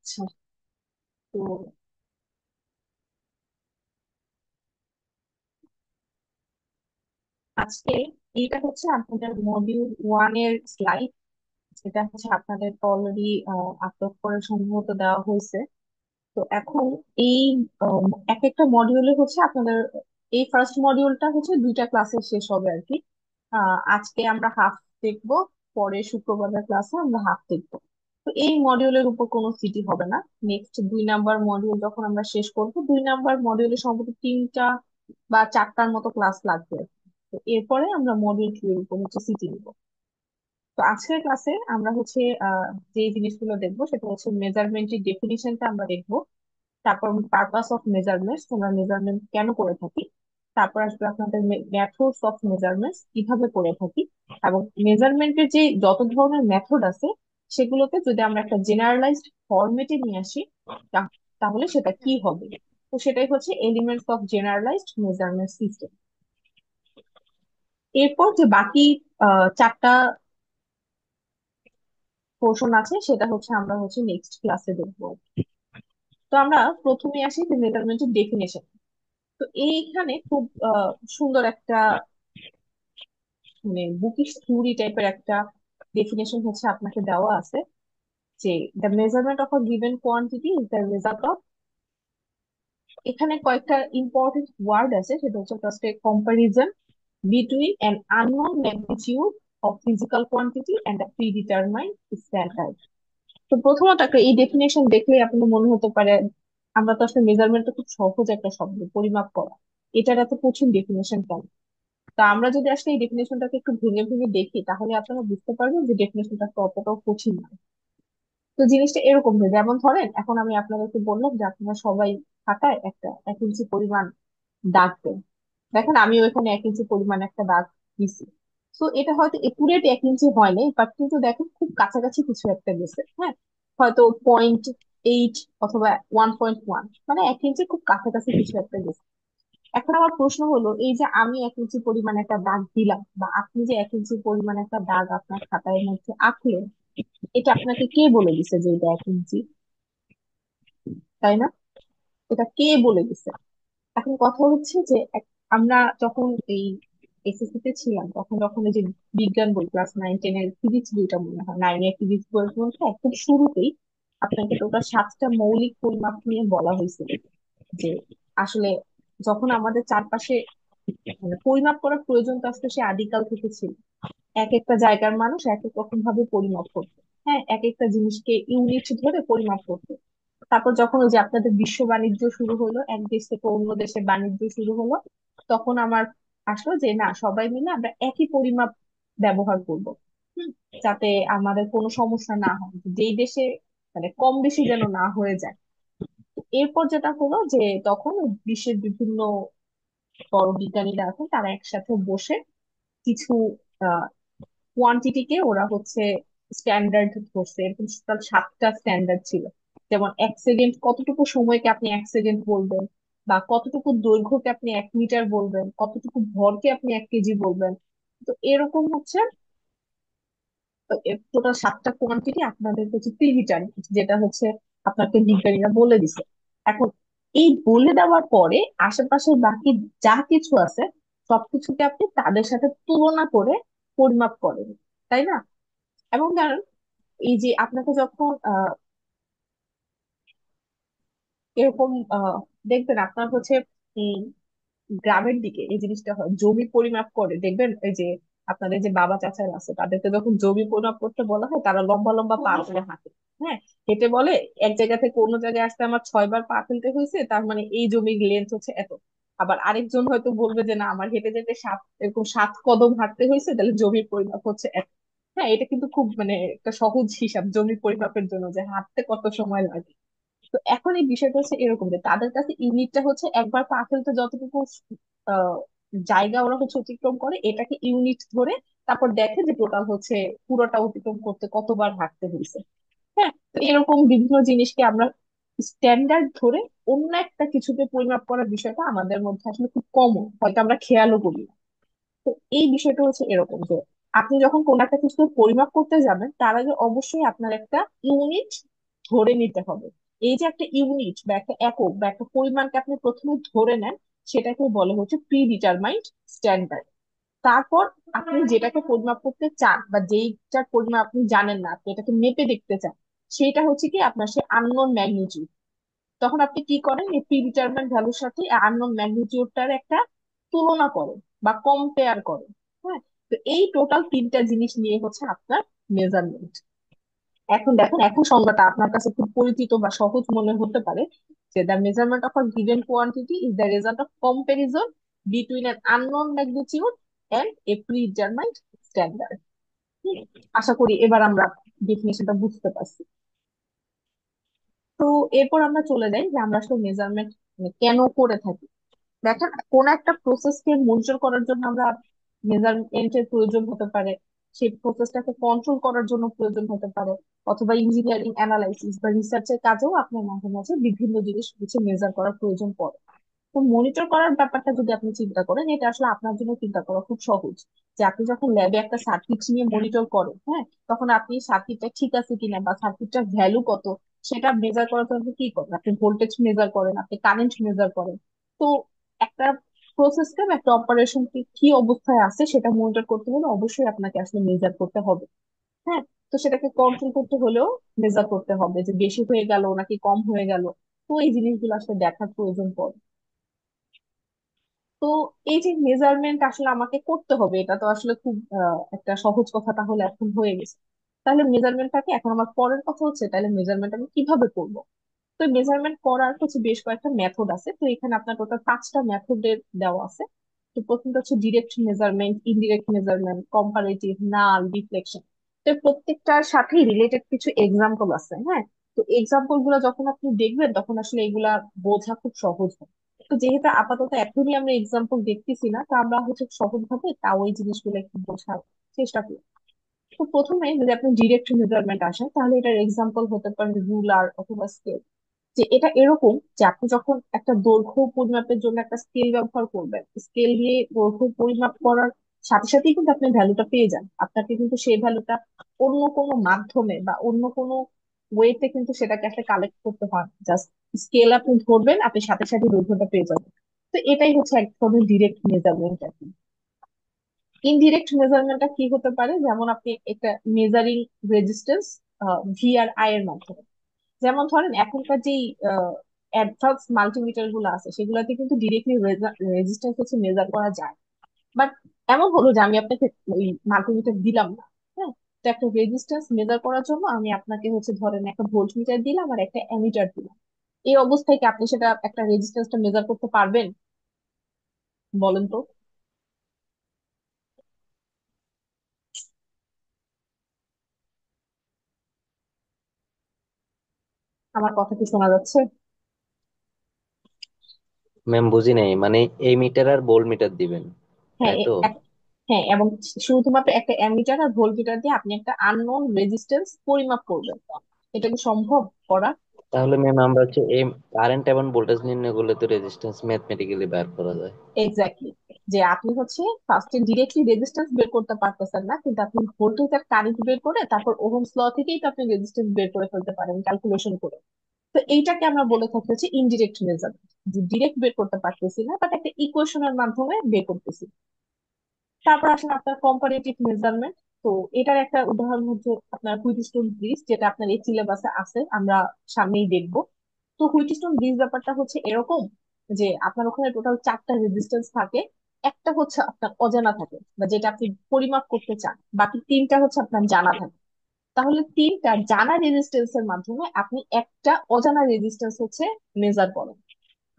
আচ্ছা। তো আজকে এটা হচ্ছে আপনাদের মডিউল ওয়ান এর স্লাইড, যেটা হচ্ছে আপনাদের অলরেডি আপলোড করে সম্ভবত দেওয়া হয়েছে। তো এখন এই এক একটা মডিউলে হচ্ছে আপনাদের এই ফার্স্ট মডিউলটা হচ্ছে দুইটা ক্লাসে শেষ হবে আর কি। আজকে আমরা হাফ দেখবো, পরে শুক্রবারের ক্লাসে আমরা হাফ দেখবো। তো এই মডিউলের উপর কোনো সিটি হবে না। নেক্সট 2 নাম্বার মডিউল যখন আমরা শেষ করবো, 2 নাম্বার মডিউলে সম্ভবত 3টা বা 4টার মতো ক্লাস লাগবে। তো এরপরে আমরা মডিউল 2 এর উপর হচ্ছে সিটি নিব। তো আজকের ক্লাসে আমরা হচ্ছে যে জিনিসগুলো দেখবো সেটা হচ্ছে মেজারমেন্টের ডেফিনিশনটা আমরা দেখবো। তারপর পারপাস অফ মেজারমেন্টস, আমরা মেজারমেন্ট কেন করে থাকি। তারপর আসবে আপনাদের মেথডস অফ মেজারমেন্টস, কিভাবে করে থাকি। এবং মেজারমেন্টের যে যত ধরনের মেথড আছে সেগুলোকে যদি আমরা একটা জেনারেলাইজড ফরম্যাটে নিয়ে আসি, তা- তাহলে সেটা কি হবে। তো সেটাই হচ্ছে elements of generalised measurement system. এরপর যে বাকি 4টা পোর্শন আছে সেটা হচ্ছে আমরা হচ্ছে নেক্সট ক্লাসে দেখবো। তো আমরা প্রথমে আসি যে মেজারমেন্টের ডেফিনেশন। তো এইখানে খুব সুন্দর একটা মানে বুকিশ থিওরি টাইপের একটা ডেফিনেশন হচ্ছে আপনাকে দেওয়া আছে, যে the measurement of a given quantity is the result of. এখানে কয়েকটা ইম্পর্টেন্ট ওয়ার্ড আছে, সেটা হচ্ছে ফার্স্টে comparison between an unknown magnitude of physical quantity and a predetermined standard. তো প্রথমত একটা এই ডেফিনেশন দেখলেই আপনার মনে হতে পারে আমরা তো আসলে মেজারমেন্ট খুব সহজ একটা শব্দ, পরিমাপ করা, এটার এত কঠিন ডেফিনেশন কেন। তা আমরা যদি আসলে এই ডেফিনেশনটাকে একটু ভেঙে ভেঙে দেখি তাহলে আপনারা বুঝতে পারবেন যে ডেফিনেশনটা অতটাও কঠিন না। তো জিনিসটা এরকম যে, যেমন ধরেন এখন আমি আপনাদেরকে বললাম যে আপনারা সবাই খাতায় একটা 1 ইঞ্চি পরিমাণ দাগ দেন। দেখেন আমিও এখানে 1 ইঞ্চি পরিমাণ একটা দাগ দিছি। তো এটা হয়তো একুরেট 1 ইঞ্চি হয় নাই, বাট কিন্তু দেখেন খুব কাছাকাছি কিছু একটা গেছে, হ্যাঁ। হয়তো 0.8 অথবা 1.1, মানে 1 ইঞ্চি খুব কাছাকাছি কিছু একটা গেছে। এখন আমার প্রশ্ন হলো, এই যে আমি 1 ইঞ্চি পরিমাণ একটা দাগ দিলাম, বা আপনি যে 1 ইঞ্চি পরিমাণ একটা দাগ আপনার খাতার মধ্যে আঁকলেন, এটা আপনাকে কে বলে দিছে যে এটা 1 ইঞ্চি, তাই না? এটা কে বলে দিছে? এখন কথা হচ্ছে যে আমরা যখন এই এসএসসি তে ছিলাম, তখন যখন এই যে বিজ্ঞান বই ক্লাস 9-10 এর ফিজিক্স বইটা, মনে হয় 9 এর ফিজিক্স বইয়ের মধ্যে একদম শুরুতেই আপনাকে টোটাল 7টা মৌলিক পরিমাপ নিয়ে বলা হয়েছিল, যে আসলে যখন আমাদের চারপাশে মানে পরিমাপ করার প্রয়োজন তো আসলে সে আদিকাল থেকে ছিল। এক একটা জায়গার মানুষ এক এক রকম ভাবে পরিমাপ করতো। হ্যাঁ, এক একটা জিনিসকে ইউনিট ধরে পরিমাপ করতো। তারপর যখন ওই যে আপনাদের বিশ্ব বাণিজ্য শুরু হলো, এক দেশ থেকে অন্য দেশে বাণিজ্য শুরু হলো, তখন আমার আসলো যে না, সবাই মিলে আমরা একই পরিমাপ ব্যবহার করব। হুম, যাতে আমাদের কোনো সমস্যা না হয়, যেই দেশে মানে কম বেশি যেন না হয়ে যায়। তো এরপর যেটা হলো যে তখন বিশ্বের বিভিন্ন বড় বিজ্ঞানীরা আছেন, তারা একসাথে বসে কিছু কোয়ান্টিটিকে ওরা হচ্ছে স্ট্যান্ডার্ড ধরছে। এরকম টোটাল 7টা স্ট্যান্ডার্ড ছিল। যেমন 1 সেকেন্ড, কতটুকু সময়কে আপনি 1 সেকেন্ড বলবেন, বা কতটুকু দৈর্ঘ্যকে আপনি 1 মিটার বলবেন, কতটুকু ভরকে আপনি 1 কেজি বলবেন। তো এরকম হচ্ছে টোটাল 7টা কোয়ান্টিটি আপনাদের হচ্ছে প্রিভিটার, যেটা হচ্ছে আপনাকে বিজ্ঞানীরা বলে দিছে। এখন এই বলে দেওয়ার পরে আশেপাশের বাকি যা কিছু আছে সবকিছুকে আপনি তাদের সাথে তুলনা করে পরিমাপ করেন, তাই না? এবং ধরেন এই যে আপনাকে যখন এরকম দেখবেন আপনার হচ্ছে উম, গ্রামের দিকে এই জিনিসটা হয়, জমি পরিমাপ করে দেখবেন, এই যে আপনাদের যে বাবা চাচারা আছে তাদেরকে যখন জমি পরিমাপ করতে বলা হয় তারা লম্বা লম্বা পা ফেলে হাঁটে। হ্যাঁ, হেঁটে বলে এক জায়গা থেকে অন্য জায়গায় আসতে আমার 6বার পা ফেলতে হয়েছে, তার মানে এই জমির লেন্থ হচ্ছে এত। আবার আরেকজন হয়তো বলবে যে না, আমার হেঁটে যেতে এরকম 7 কদম হাঁটতে হয়েছে, তাহলে জমির পরিমাপ হচ্ছে এত। হ্যাঁ, এটা কিন্তু খুব মানে একটা সহজ হিসাব জমির পরিমাপের জন্য, যে হাঁটতে কত সময় লাগে। তো এখন এই বিষয়টা হচ্ছে এরকম যে তাদের কাছে ইউনিটটা হচ্ছে একবার পা ফেলতে যতটুকু আহ, জায়গা ওরা হচ্ছে অতিক্রম করে, এটাকে ইউনিট ধরে তারপর দেখে যে টোটাল হচ্ছে পুরোটা অতিক্রম করতে কতবার হাঁটতে হয়েছে। হ্যাঁ, তো এরকম বিভিন্ন জিনিসকে আমরা স্ট্যান্ডার্ড ধরে অন্য একটা কিছুকে পরিমাপ করার বিষয়টা আমাদের মধ্যে আসলে খুব কমন, হয়তো আমরা খেয়ালও করি না। তো এই বিষয়টা হচ্ছে এরকম যে আপনি যখন কোন একটা কিছু পরিমাপ করতে যাবেন তার আগে অবশ্যই আপনার একটা ইউনিট ধরে নিতে হবে। এই যে একটা ইউনিট বা একটা একক বা একটা পরিমাণকে আপনি প্রথমে ধরে নেন, সেটাকে বলে হচ্ছে প্রি ডিটারমাইন্ড স্ট্যান্ডার্ড। তারপর আপনি যেটাকে পরিমাপ করতে চান বা যেইটার পরিমাপ আপনি জানেন না, আপনি এটাকে মেপে দেখতে চান, সেটা হচ্ছে কি আপনার সে আননোন ম্যাগনিটিউড। তখন আপনি কি করেন, এই প্রি ডিটারমাইন্ড ভ্যালুর সাথে আননোন ম্যাগনিটিউডটার একটা তুলনা করেন বা কম্পেয়ার করেন। হ্যাঁ, তো এই টোটাল তিনটা জিনিস নিয়ে হচ্ছে আপনার মেজারমেন্ট। এখন দেখুন, এখন সংজ্ঞাটা আপনার কাছে খুব পরিচিত বা সহজ মনে হতে পারে, যে the measurement of a given quantity is the result of comparison between an unknown magnitude and a predetermined standard. আশা করি এবার আমরা ডেফিনেশনটা বুঝতে পারছি। তো এরপর আমরা চলে যাই যে আমরা আসলে মেজারমেন্ট কেন করে থাকি। দেখেন, কোন একটা প্রসেসকে মনিটর করার জন্য আমরা মেজারমেন্টের প্রয়োজন হতে পারে, সেই প্রসেসটাকে কন্ট্রোল করার জন্য প্রয়োজন হতে পারে, অথবা ইঞ্জিনিয়ারিং অ্যানালাইসিস বা রিসার্চের কাজেও আপনার মাঝে মাঝে বিভিন্ন জিনিস হচ্ছে মেজার করার প্রয়োজন পড়ে। তো মনিটর করার ব্যাপারটা যদি আপনি চিন্তা করেন, এটা আসলে আপনার জন্য চিন্তা করা খুব সহজ। যে আপনি যখন ল্যাবে একটা সার্কিট নিয়ে মনিটর করেন, হ্যাঁ, তখন আপনি সার্কিটটা ঠিক আছে কিনা বা সার্কিটটার ভ্যালু কত সেটা মেজার করার জন্য কি করেন, আপনি ভোল্টেজ মেজার করেন, আপনি কারেন্ট মেজার করেন। তো একটা প্রসেসকে বা একটা অপারেশন কি কি অবস্থায় আছে সেটা মনিটর করতে হলে অবশ্যই আপনাকে আসলে মেজার করতে হবে। হ্যাঁ, তো সেটাকে কন্ট্রোল করতে হলেও মেজার করতে হবে, যে বেশি হয়ে গেল নাকি কম হয়ে গেল। তো এই জিনিসগুলো আসলে দেখার প্রয়োজন পড়ে। তো এই যে মেজারমেন্ট আসলে আমাকে করতে হবে, এটা তো আসলে খুব একটা সহজ কথা তাহলে এখন হয়ে গেছে। তাহলে মেজারমেন্টটাকে এখন আমার পরের কথা হচ্ছে, তাহলে মেজারমেন্ট আমি কিভাবে করব। তো মেজারমেন্ট করার হচ্ছে বেশ কয়েকটা মেথড আছে, তো এখানে আপনার টোটাল 5টা মেথডের দেওয়া আছে। তো প্রথমটা হচ্ছে direct measurement, indirect measurement, comparative, null, reflection. তো প্রত্যেকটার সাথে রিলেটেড কিছু এক্সাম্পল আছে। হ্যাঁ, তো এক্সাম্পল গুলো যখন আপনি দেখবেন তখন আসলে এগুলা বোঝা খুব সহজ হয়। তো যেহেতু আপাতত এখনই আমরা এক্সাম্পল দেখতেছি না, তো আমরা হচ্ছে সহজ ভাবে তাও এই জিনিসগুলো একটু বোঝার চেষ্টা করি। তো প্রথমে যদি আপনি ডিরেক্ট মেজারমেন্ট আসেন, তাহলে এটার এক্সাম্পল হতে পারে রুলার অথবা স্কেল। যে এটা এরকম যে আপনি যখন একটা দৈর্ঘ্য পরিমাপের জন্য একটা স্কেল ব্যবহার করবেন, স্কেল দিয়ে দৈর্ঘ্য পরিমাপ করার সাথে সাথেই কিন্তু আপনি ভ্যালুটা পেয়ে যান। আপনাকে কিন্তু সেই ভ্যালুটা অন্য কোনো মাধ্যমে বা অন্য কোনো ওয়েতে কিন্তু সেটাকে একটা কালেক্ট করতে হয়। জাস্ট স্কেল আপনি ধরবেন, আপনি সাথে সাথে দৈর্ঘ্যটা পেয়ে যাবেন। তো এটাই হচ্ছে এক ধরনের ডিরেক্ট মেজারমেন্ট আর কি। ইনডিরেক্ট মেজারমেন্টটা কি হতে পারে, যেমন আপনি একটা measuring resistance V R I এর মাধ্যমে। যেমন ধরেন এখনকার যেই অ্যাডভান্স মাল্টিমিটার গুলো আছে সেগুলোতে কিন্তু ডিরেক্টলি রেজিস্ট্যান্স হচ্ছে মেজার করা যায়। বাট এমন হলো যে আমি আপনাকে ওই মাল্টিমিটার দিলাম না। হ্যাঁ, তো একটা রেজিস্ট্যান্স মেজার করার জন্য আমি আপনাকে হচ্ছে ধরেন একটা ভোল্ট মিটার দিলাম আর একটা অ্যামিটার দিলাম। এই অবস্থায় কি আপনি সেটা একটা রেজিস্ট্যান্সটা মেজার করতে পারবেন, বলেন তো? আমার কথা কি শোনা যাচ্ছে? ম্যাম বুঝি নাই, মানে এই মিটার আর ভোল্ট মিটার দিবেন, হ্যাঁ তাই তো? হ্যাঁ, এবং শুধুমাত্র একটা অ্যামিটার আর ভোল্টমিটার দিয়ে আপনি একটা আননোন রেজিস্ট্যান্স পরিমাপ করবেন। এটা কি সম্ভব করা? তাহলে ম্যাম আমরা হচ্ছে এই কারেন্ট এবং ভোল্টেজ নির্ণয় করলে তো রেজিস্ট্যান্স ম্যাথমেটিক্যালি বের করা যায়। এক্স্যাক্টলি। যে আপনি হচ্ছে ফার্স্টে ডিরেক্টলি রেজিস্ট্যান্স বের করতে পারতেছেন না, কিন্তু আপনি ভোল্টেজ আর কারেন্ট বের করে তারপর ওহমস ল থেকেই তো আপনি রেজিস্ট্যান্স বের করে ফেলতে পারেন ক্যালকুলেশন করে। তো এইটাকে আমরা বলে থাকি হচ্ছে ইনডিরেক্ট মেজারমেন্ট। যে ডিরেক্ট বের করতে পারতেছি না, বাট একটা ইকুয়েশনের মাধ্যমে বের করতেছি। তারপর আসেন আপনার কম্পারেটিভ মেজারমেন্ট। তো এটার একটা উদাহরণ হচ্ছে আপনার হুইটস্টোন ব্রিজ, যেটা আপনার এই সিলেবাসে আছে, আমরা সামনেই দেখবো। তো হুইটস্টোন ব্রিজ ব্যাপারটা হচ্ছে এরকম যে আপনার ওখানে টোটাল 4টা রেজিস্ট্যান্স থাকে। একটা হচ্ছে আপনার অজানা থাকে বা যেটা আপনি পরিমাপ করতে চান, বাকি 3টা হচ্ছে আপনার জানা থাকে। তাহলে 3টা জানা রেজিস্ট্যান্স এর মাধ্যমে আপনি একটা অজানা রেজিস্ট্যান্স হচ্ছে মেজার করেন।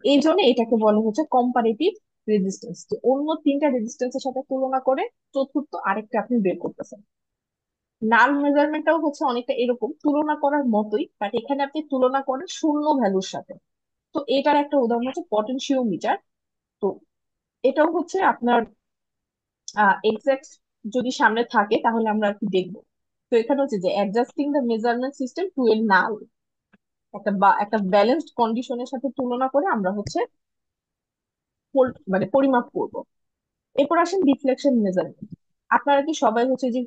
এই জন্য এটাকে বলে হচ্ছে কম্পারেটিভ রেজিস্ট্যান্স, যে অন্য 3টা রেজিস্ট্যান্সের সাথে তুলনা করে চতুর্থ আরেকটা আপনি বের করতেছেন। নাল মেজারমেন্টটাও হচ্ছে অনেকটা এরকম তুলনা করার মতোই, বাট এখানে আপনি তুলনা করেন শূন্য ভ্যালুর সাথে। তো এটার একটা উদাহরণ হচ্ছে পটেনশিওমিটার। তো এটাও হচ্ছে আপনার এক্সাক্ট যদি সামনে থাকে তাহলে আমরা আর কি দেখবো। তো এখানে হচ্ছে যে adjusting the measurement system to a null, একটা বা একটা ব্যালেন্সড কন্ডিশনের সাথে তুলনা করে আমরা হচ্ছে মানে পরিমাপ করব। এরপর আসেন ডিফ্লেকশন মেজারমেন্ট। আপনারা কি সবাই হচ্ছে যে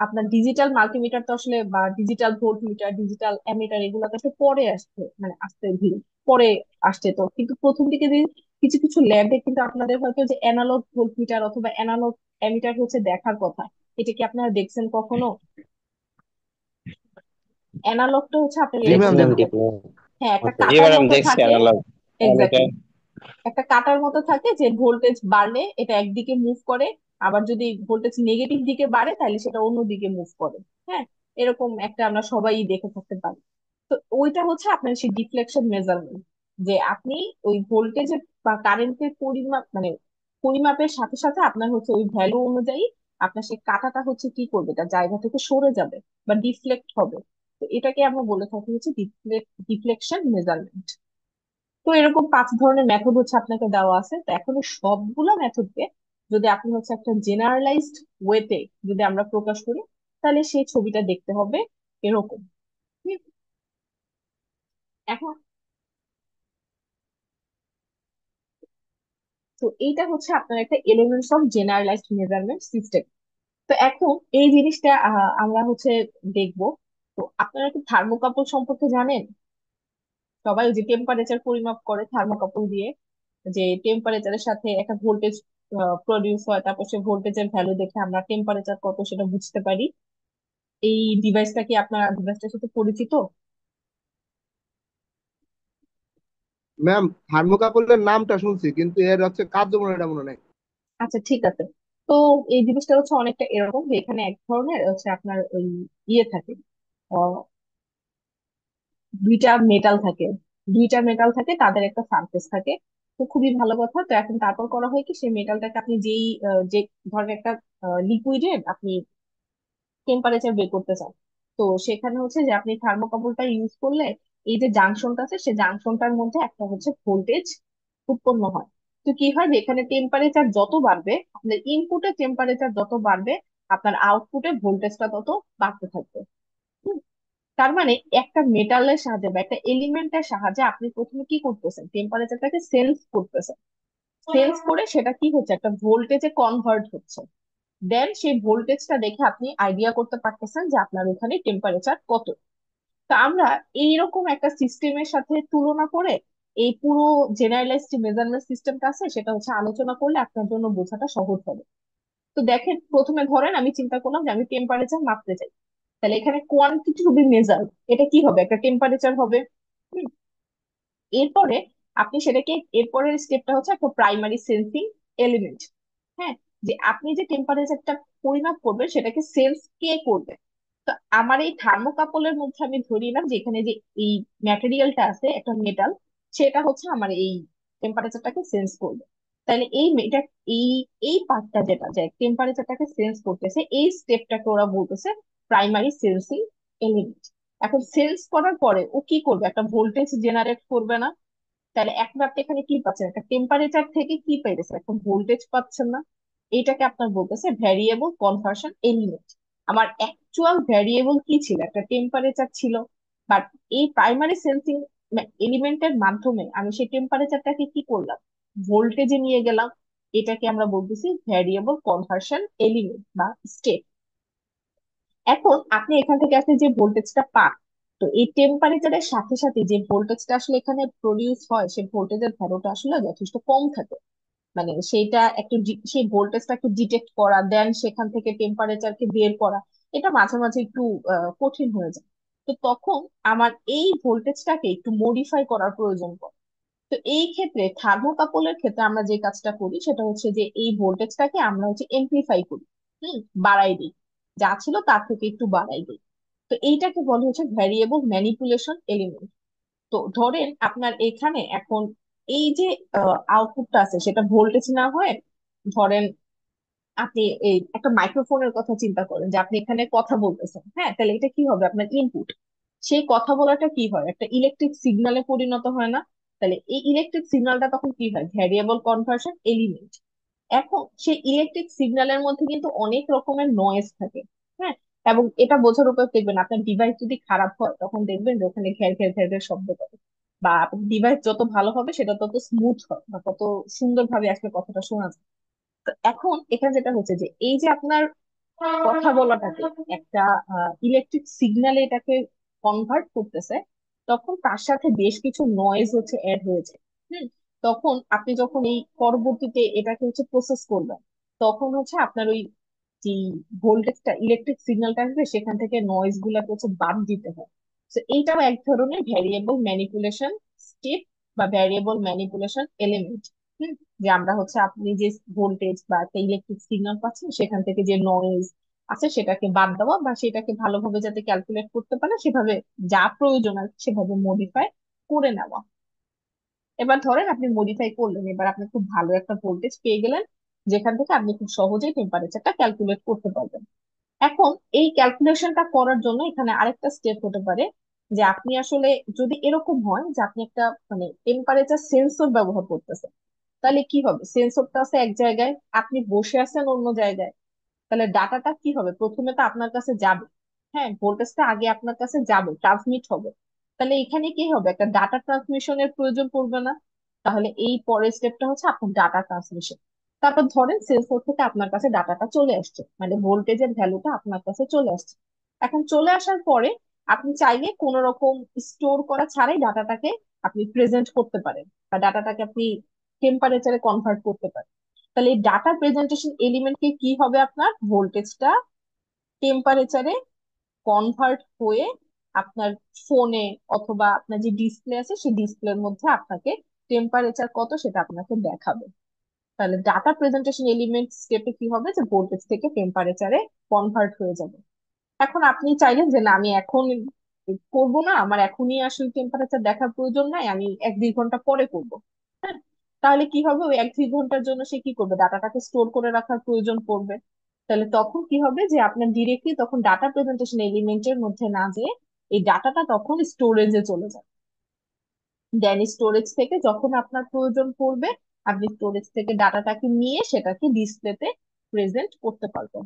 আপনার ডিজিটাল মাল্টিমিটার তো আসলে, বা digital volt metre, digital ammeter, এগুলো তো আসলে পরে আসছে, মানে আসতে ধীরে পরে আসছে। তো কিন্তু প্রথম দিকে যে কিছু কিছু ল্যাবে কিন্তু আপনাদের হয়তো যে অ্যানালগ ভোল্ট মিটার অথবা অ্যানালগ অ্যামিটার হচ্ছে দেখার কথা। এটা কি আপনারা দেখছেন কখনো? অ্যানালগটা হচ্ছে আপনার জি ম্যাম, এরকম দেখছিলাম দেখতে। দেখছি। ডিপ্লোমা। হ্যাঁ, একটা জি কাটার ম্যাডাম, মতো দেখছি থাকে। Analog exactly, ammeter. একটা কাটার মতো থাকে যে ভোল্টেজ বাড়লে এটা একদিকে মুভ করে, আবার যদি ভোল্টেজ নেগেটিভ দিকে বাড়ে তাহলে সেটা অন্য দিকে মুভ করে। হ্যাঁ, এরকম একটা আমরা সবাই দেখে থাকতে পারি। তো ওইটা হচ্ছে আপনার সেই ডিফ্লেকশন মেজারমেন্ট, যে আপনি ওই ভোল্টেজের বা কারেন্টের পরিমাপ, মানে পরিমাপের সাথে সাথে আপনার হচ্ছে ওই ভ্যালু অনুযায়ী আপনার সেই কাঁটাটা হচ্ছে কি করবে, তার জায়গা থেকে সরে যাবে বা ডিফ্লেক্ট হবে। তো এটাকে আমরা বলে থাকি হচ্ছে ডিফ্লেকশন মেজারমেন্ট। তো এরকম 5 ধরনের মেথড হচ্ছে আপনাকে দেওয়া আছে। তো এখন এই সবগুলা মেথডকে যদি আপনি হচ্ছে একটা জেনারেলাইজড ওয়েতে যদি আমরা প্রকাশ করি, তাহলে সেই ছবিটা দেখতে হবে এরকম। হুম, এখন তো এইটা হচ্ছে আপনার একটা elements of generalised measurement system. তো এখন এই জিনিসটা আমরা হচ্ছে দেখবো। তো আপনারা কি থার্মোকাপল সম্পর্কে জানেন? সবাই ওই যে টেম্পারেচার পরিমাপ করে থার্মোকাপল দিয়ে, যে টেম্পারেচারের সাথে একটা ভোল্টেজ প্রডিউস হয়, তারপর সে ভোল্টেজের ভ্যালু দেখে আমরা টেম্পারেচার কত সেটা বুঝতে পারি। এই ডিভাইসটা কি আপনার ডিভাইসটার সাথে পরিচিত? ম্যাম, থার্মোকাপলের নামটা শুনছি, কিন্তু এর হচ্ছে কার্যক্রমটা মনে নেই। আচ্ছা, ঠিক আছে। তো এই জিনিসটা হচ্ছে অনেকটা এরকম যে এখানে এক ধরনের হচ্ছে আপনার ওই ইয়ে থাকে, আহ, দুইটা মেটাল থাকে। দুইটা মেটাল থাকে, তাদের একটা সারফেস থাকে। তো খুবই ভালো কথা। তো এখন তারপর করা হয় কি, সেই মেটালটাকে আপনি যেই যে ধরনের একটা লিকুইডে আপনি টেম্পারেচার বের করতে চান, তো সেখানে হচ্ছে যে আপনি থার্মোকাপলটা ইউজ করলে এই যে জাংশনটা আছে সেই জাংশনটার মধ্যে একটা হচ্ছে ভোল্টেজ উৎপন্ন হয়। তো কি হয়, যে এখানে টেম্পারেচার যত বাড়বে, আপনার ইনপুটে টেম্পারেচার যত বাড়বে, আপনার আউটপুটে ভোল্টেজটা তত বাড়তে থাকবে। হুম, তার মানে একটা মেটালের সাহায্যে বা একটা এলিমেন্টের সাহায্যে আপনি প্রথমে কি করতেছেন, টেম্পারেচারটাকে সেন্স করতেছেন। সেন্স করে সেটা কি হচ্ছে, একটা ভোল্টেজে কনভার্ট হচ্ছে। দেন সেই ভোল্টেজটা দেখে আপনি আইডিয়া করতে পারতেছেন যে আপনার ওখানে টেম্পারেচার কত। তো আমরা এইরকম একটা সিস্টেমের সাথে তুলনা করে এই পুরো জেনারেলাইজড মেজারমেন্ট সিস্টেমটা আছে সেটা হচ্ছে আলোচনা করলে আপনার জন্য বোঝাটা সহজ হবে। তো দেখেন, প্রথমে ধরেন আমি চিন্তা করলাম যে আমি টেম্পারেচার মাপতে চাই। তাহলে এখানে কোয়ান্টিটি টু বি মেজার, এটা কি হবে, একটা টেম্পারেচার হবে। হুম, এরপরে আপনি সেটাকে, এরপরের স্টেপটা হচ্ছে একটা প্রাইমারি সেন্সিং এলিমেন্ট। হ্যাঁ, যে আপনি যে টেম্পারেচারটা পরিমাপ করবেন সেটাকে সেন্স কে করবে। তো আমার এই থার্মোকাপলের মধ্যে আমি ধরি না যে এখানে যে এই ম্যাটেরিয়ালটা আছে একটা মেটাল, সেটা হচ্ছে আমার এই টেম্পারেচারটাকে সেন্স করবে। তাহলে এটা এই এই পার্টটা যেটা যে টেম্পারেচারটাকে সেন্স করতেছে, এই স্টেপটাকে ওরা বলতেছে প্রাইমারি সেন্সিং এলিমেন্ট। এখন সেন্স করার পরে ও কি করবে, একটা ভোল্টেজ জেনারেট করবে না? তাহলে এখন আপনি এখানে কি পাচ্ছেন, একটা টেম্পারেচার থেকে কি পাইতেছে, এখন ভোল্টেজ পাচ্ছেন না। এটাকে আপনার বলতেছে ভ্যারিয়েবল কনভার্সন এলিমেন্ট। আমার অ্যাকচুয়াল ভ্যারিয়েবল কি ছিল, একটা টেম্পারেচার ছিল। বাট এই প্রাইমারি সেন্সিং এলিমেন্টের মাধ্যমে আমি সেই টেম্পারেচারটাকে কি করলাম, ভোল্টেজে নিয়ে গেলাম। এটাকে আমরা বলতেছি ভ্যারিয়েবল কনভার্সন এলিমেন্ট বা স্টেপ। এখন আপনি এখান থেকে আসলে যে ভোল্টেজটা পান, তো এই টেম্পারেচারের সাথে সাথে যে ভোল্টেজটা আসলে এখানে প্রডিউস হয় সেই ভোল্টেজের ভ্যালুটা আসলে যথেষ্ট কম থাকে। মানে সেইটা একটু সেই ভোল্টেজটাকে ডিটেক্ট করা, দেন সেখান থেকে টেম্পারেচারকে বের করা, এটা মাঝে মাঝে একটু কঠিন হয়ে যায়। তো তখন আমার এই ভোল্টেজটাকে একটু মডিফাই করার প্রয়োজন পড়ে। তো এই ক্ষেত্রে থার্মোকাপলের ক্ষেত্রে আমরা যে কাজটা করি সেটা হচ্ছে যে এই ভোল্টেজটাকে আমরা হচ্ছে এমপ্লিফাই করি। বাড়াই দিই, যা ছিল তার থেকে একটু বাড়াই দিই। তো এইটাকে বলে হচ্ছে ভ্যারিয়েবল ম্যানিপুলেশন এলিমেন্ট। তো ধরেন আপনার এখানে এখন এই যে আউটপুটটা আছে সেটা ভোল্টেজ না হয়, ধরেন আপনি এই একটা মাইক্রোফোনের কথা চিন্তা করেন যে আপনি এখানে কথা বলতেছেন। হ্যাঁ, তাহলে এটা কি হবে, আপনার ইনপুট। সেই কথা বলাটা কি হয়, একটা ইলেকট্রিক সিগন্যালে পরিণত হয় না? তাহলে এই ইলেকট্রিক সিগন্যালটা তখন কি হয়, ভ্যারিয়েবল কনভার্সন এলিমেন্ট। এখন সেই ইলেকট্রিক সিগন্যালের মধ্যে কিন্তু অনেক রকমের নয়েজ থাকে। হ্যাঁ, এবং এটা বোঝার উপর দেখবেন আপনার ডিভাইস যদি খারাপ হয় তখন দেখবেন যে ওখানে ঘের ঘের ঘের ঘের শব্দ করে। বা ডিভাইস যত ভালো হবে সেটা তত স্মুথ হয় বা তত সুন্দরভাবে আসলে কথাটা শোনা যায়। তো এখন এখানে যেটা হচ্ছে যে এই যে আপনার কথা বলাটাকে একটা ইলেকট্রিক সিগন্যালে এটাকে কনভার্ট করতেছে, তখন তার সাথে বেশ কিছু নয়েজ হচ্ছে অ্যাড হয়েছে। হুম। তখন আপনি যখন এই পরবর্তীতে এটাকে হচ্ছে প্রসেস করবেন, তখন হচ্ছে আপনার ওই যে ভোল্টেজটা ইলেকট্রিক সিগন্যালটা আসবে সেখান থেকে নয়েজ গুলাকে হচ্ছে বাদ দিতে হয়। তো এইটাও এক ধরনের ভ্যারিয়েবল ম্যানিপুলেশন স্টেপ বা ভ্যারিয়েবল ম্যানিপুলেশন এলিমেন্ট। যে আমরা হচ্ছে আপনি যে ভোল্টেজ বা একটা ইলেকট্রিক সিগন্যাল পাচ্ছেন সেখান থেকে যে নয়েজ আছে সেটাকে বাদ দেওয়া বা সেটাকে ভালোভাবে যাতে ক্যালকুলেট করতে পারে সেভাবে যা প্রয়োজন আর কি সেভাবে মডিফাই করে নেওয়া। এবার ধরেন আপনি মডিফাই করলেন, এবার আপনি খুব ভালো একটা ভোল্টেজ পেয়ে গেলেন যেখান থেকে আপনি খুব সহজেই টেম্পারেচারটা ক্যালকুলেট করতে পারবেন। এখন এই ক্যালকুলেশনটা করার জন্য এখানে আরেকটা স্টেপ হতে পারে যে আপনি আসলে যদি এরকম হয় যে আপনি একটা মানে টেম্পারেচার সেন্সর ব্যবহার করতেছেন, তাহলে কি হবে? সেন্সরটা আছে এক জায়গায়, আপনি বসে আছেন অন্য জায়গায়, তাহলে ডাটাটা কি হবে? প্রথমে তো আপনার কাছে যাবে, হ্যাঁ, ভোল্টেজটা আগে আপনার কাছে যাবে, ট্রান্সমিট হবে। তাহলে এখানে কি হবে? একটা ডাটা ট্রান্সমিশনের প্রয়োজন পড়বে না? তাহলে এই পরের স্টেপটা হচ্ছে আপনার ডাটা ট্রান্সমিশন। তারপর ধরেন সেন্সর থেকে আপনার কাছে ডাটাটা চলে আসছে, মানে ভোল্টেজের ভ্যালুটা আপনার কাছে চলে আসছে। এখন চলে আসার পরে আপনি চাইলে কোন রকম স্টোর করা ছাড়াই ডাটাটাকে আপনি প্রেজেন্ট করতে পারেন বা ডাটাটাকে আপনি টেম্পারেচারে কনভার্ট করতে পারেন। তাহলে এই ডাটা প্রেজেন্টেশন এলিমেন্টকে কি হবে? আপনার ভোল্টেজটা টেম্পারেচারে কনভার্ট হয়ে আপনার ফোনে অথবা আপনার যে ডিসপ্লে আছে সেই ডিসপ্লের মধ্যে আপনাকে টেম্পারেচার কত সেটা আপনাকে দেখাবে। তাহলে ডাটা প্রেজেন্টেশন এলিমেন্ট স্টেপে কি হবে? যে ভোল্টেজ থেকে টেম্পারেচারে কনভার্ট হয়ে যাবে। এখন আপনি চাইলেন যে না আমি এখন করব না, আমার এখনই আসলে টেম্পারেচার দেখার প্রয়োজন নাই, আমি 1-2 ঘন্টা পরে করব। হ্যাঁ, তাহলে কি হবে? ওই 1-2 ঘন্টার জন্য সে কি করবে? ডাটাটাকে স্টোর করে রাখার প্রয়োজন পড়বে। তাহলে তখন কি হবে? যে আপনার ডিরেক্টলি তখন ডাটা প্রেজেন্টেশন এলিমেন্টের মধ্যে না যেয়ে এই ডাটাটা তখন স্টোরেজে চলে যাবে। দেন স্টোরেজ থেকে যখন আপনার প্রয়োজন পড়বে আপনি স্টোরেজ থেকে ডাটাটাকে নিয়ে সেটাকে ডিসপ্লেতে প্রেজেন্ট করতে পারবেন।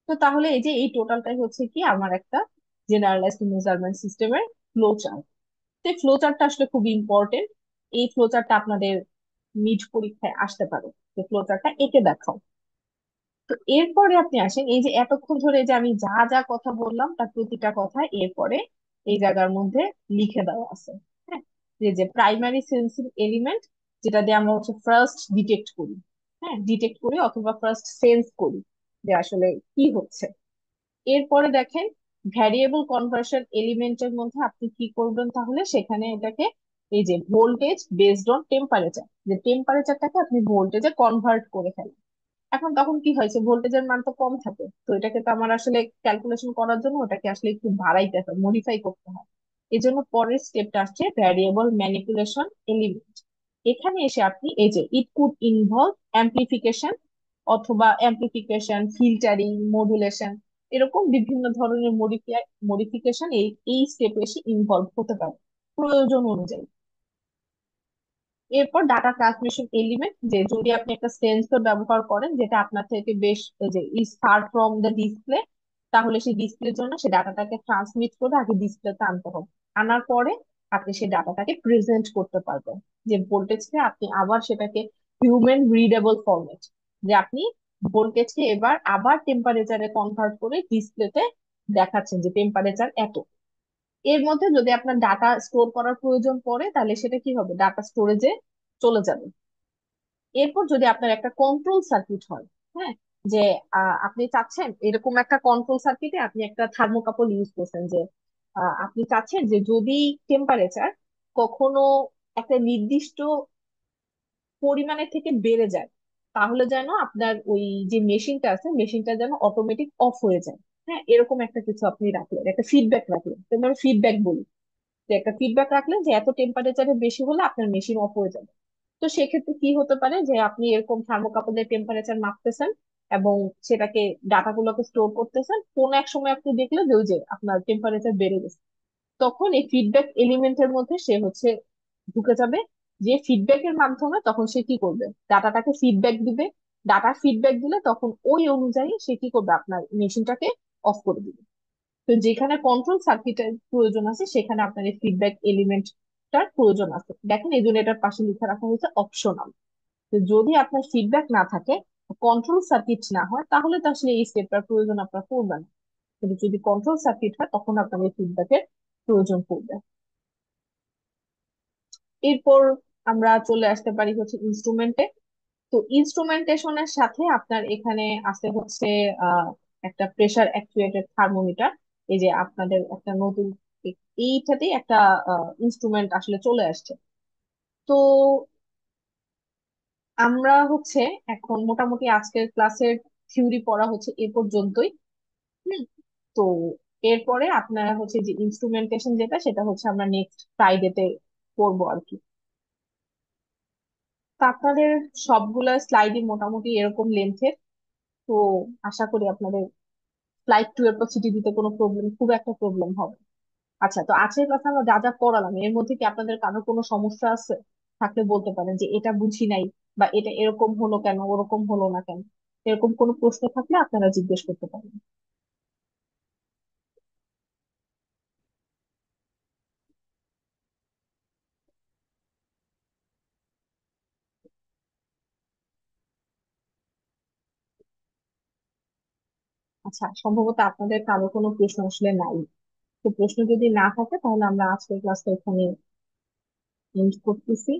তো তাহলে এই যে এই টোটালটাই হচ্ছে কি আমার একটা জেনারেলাইজড মেজারমেন্ট সিস্টেমের ফ্লো চার্ট। তো এই ফ্লো চার্টটা আসলে খুব ইম্পর্টেন্ট। এই ফ্লো চার্টটা আপনাদের মিড পরীক্ষায় আসতে পারে, যে ফ্লো চার্টটা এঁকে দেখাও। তো এরপরে আপনি আসেন, এই যে এতক্ষণ ধরে যে আমি যা যা কথা বললাম তার প্রতিটা কথা এরপরে এই জায়গার মধ্যে লিখে দেওয়া আছে। হ্যাঁ, যে যে প্রাইমারি সেন্সিং এলিমেন্ট যেটা দিয়ে আমরা হচ্ছে ফার্স্ট ডিটেক্ট করি, হ্যাঁ ডিটেক্ট করি অথবা ফার্স্ট সেন্স করি যে আসলে কি হচ্ছে। এরপরে দেখেন ভ্যারিয়েবল কনভার্সন এলিমেন্টের মধ্যে আপনি কি করবেন? তাহলে সেখানে এটাকে এই যে ভোল্টেজ বেসড অন টেম্পারেচার, যে টেম্পারেচারটাকে আপনি ভোল্টেজে কনভার্ট করে ফেলেন। এখন তখন কি হয়েছে? ভোল্টেজের মান তো কম থাকে, তো এটাকে তো আমার আসলে ক্যালকুলেশন করার জন্য ওটাকে আসলে একটু বাড়াইতে হয়, মডিফাই করতে হয়। এই জন্য পরের স্টেপটা আসছে ভ্যারিয়েবল ম্যানিপুলেশন এলিমেন্ট। এখানে এসে আপনি এই যে ইট কুড ইনভলভ অ্যাম্প্লিফিকেশন অথবা অ্যাম্প্লিফিকেশন, ফিল্টারিং, মডুলেশন, এরকম বিভিন্ন ধরনের মডিফিকেশন এই এই স্টেপে এসে ইনভলভ হতে পারে প্রয়োজন অনুযায়ী। এরপর ডাটা ট্রান্সমিশন এলিমেন্ট, যে যদি আপনি একটা সেন্সর ব্যবহার করেন যেটা আপনার থেকে বেশ এই যে is far from the display, তাহলে সেই ডিসপ্লের জন্য সেই ডাটাটাকে ট্রান্সমিট করে আগে ডিসপ্লেতে আনতে হবে। আনার পরে আপনি সেই ডাটাটাকে প্রেজেন্ট করতে পারবেন, যে ভোল্টেজকে আপনি আবার সেটাকে হিউম্যান রিডেবল ফরম্যাট, যে আপনি ভোল্টেজকে এবার আবার টেম্পারেচারে কনভার্ট করে ডিসপ্লেতে দেখাচ্ছেন যে টেম্পারেচার এত। এর মধ্যে যদি আপনার ডাটা স্টোর করার প্রয়োজন পড়ে তাহলে সেটা কি হবে? ডাটা স্টোরেজে চলে যাবে। এরপর যদি আপনার একটা কন্ট্রোল সার্কিট হয়, হ্যাঁ, যে আপনি চাচ্ছেন এরকম একটা কন্ট্রোল সার্কিটে আপনি একটা থার্মোকাপল ইউজ করছেন, যে আপনি চাচ্ছেন যে যদি টেম্পারেচার কখনো একটা নির্দিষ্ট পরিমাণের থেকে বেড়ে যায় তাহলে যেন আপনার ওই যে মেশিনটা আছে মেশিনটা যেন অটোমেটিক অফ হয়ে যায়। হ্যাঁ, এরকম একটা কিছু আপনি রাখলেন, একটা ফিডব্যাক রাখলেন, আমরা ফিডব্যাক বলি, যে একটা ফিডব্যাক রাখলেন যে এত টেম্পারেচারে বেশি হলে আপনার মেশিন অফ হয়ে যাবে। তো সেক্ষেত্রে কি হতে পারে? যে আপনি এরকম থার্মোকাপলের টেম্পারেচার মাপতেছেন এবং সেটাকে ডাটাগুলোকে স্টোর করতেছেন, কোন এক সময় আপনি দেখলেন যে ওই যে আপনার টেম্পারেচার বেড়ে গেছে, তখন এই ফিডব্যাক এলিমেন্টের মধ্যে সে হচ্ছে ঢুকে যাবে। যে ফিডব্যাকের মাধ্যমে তখন সে কি করবে? ডাটাটাকে ফিডব্যাক দিবে। ডাটা ফিডব্যাক দিলে তখন ওই অনুযায়ী সে কি করবে? আপনার মেশিনটাকে অফ করে দিবে। তো যেখানে কন্ট্রোল সার্কিটের প্রয়োজন আছে সেখানে আপনার এই ফিডব্যাক এলিমেন্টটার প্রয়োজন আছে। দেখেন এই জন্য এটার পাশে লিখে রাখা হয়েছে অপশনাল। তো যদি আপনার ফিডব্যাক না থাকে কন্ট্রোল সার্কিট না হয় তাহলে তো আসলে এই স্টেপটার প্রয়োজন আপনার পড়বে না। কিন্তু যদি কন্ট্রোল সার্কিট হয় তখন আপনার এই ফিডব্যাকের প্রয়োজন পড়বে। এরপর আমরা চলে আসতে পারি হচ্ছে ইনস্ট্রুমেন্টে। তো ইনস্ট্রুমেন্টেশনের সাথে আপনার এখানে আছে হচ্ছে আহ একটা প্রেসার অ্যাকচুয়েটেড থার্মোমিটার। এই যে আপনাদের একটা নতুন এইটাতেই একটা ইনস্ট্রুমেন্ট আসলে চলে আসছে। তো আমরা হচ্ছে এখন মোটামুটি আজকের ক্লাসের থিওরি পড়া হচ্ছে এ পর্যন্তই। হুম। তো এরপরে আপনারা হচ্ছে যে ইনস্ট্রুমেন্টেশন যেটা সেটা হচ্ছে আমরা নেক্সট ফ্রাইডেতে করবো আর কি। তো আপনাদের সবগুলা স্লাইডই মোটামুটি এরকম লেন্থের। তো আশা করি আপনাদের ফ্লাইট টু এর পর ছুটি দিতে কোনো প্রবলেম, খুব একটা প্রবলেম হবে না। আচ্ছা, তো আজকের কথা আমরা যা যা পড়ালাম এর মধ্যে কি আপনাদের কারো কোনো সমস্যা আছে? থাকলে বলতে পারেন যে এটা বুঝি নাই, বা এটা এরকম হলো কেন, ওরকম হলো না কেন। এরকম কোনো প্রশ্ন থাকলে আপনারা জিজ্ঞেস করতে পারেন। আচ্ছা, সম্ভবত আপনাদের কারো কোনো প্রশ্ন আসলে নাই। তো প্রশ্ন যদি না থাকে তাহলে আমরা আজকের ক্লাসটা এখানে এন্ড করতেছি।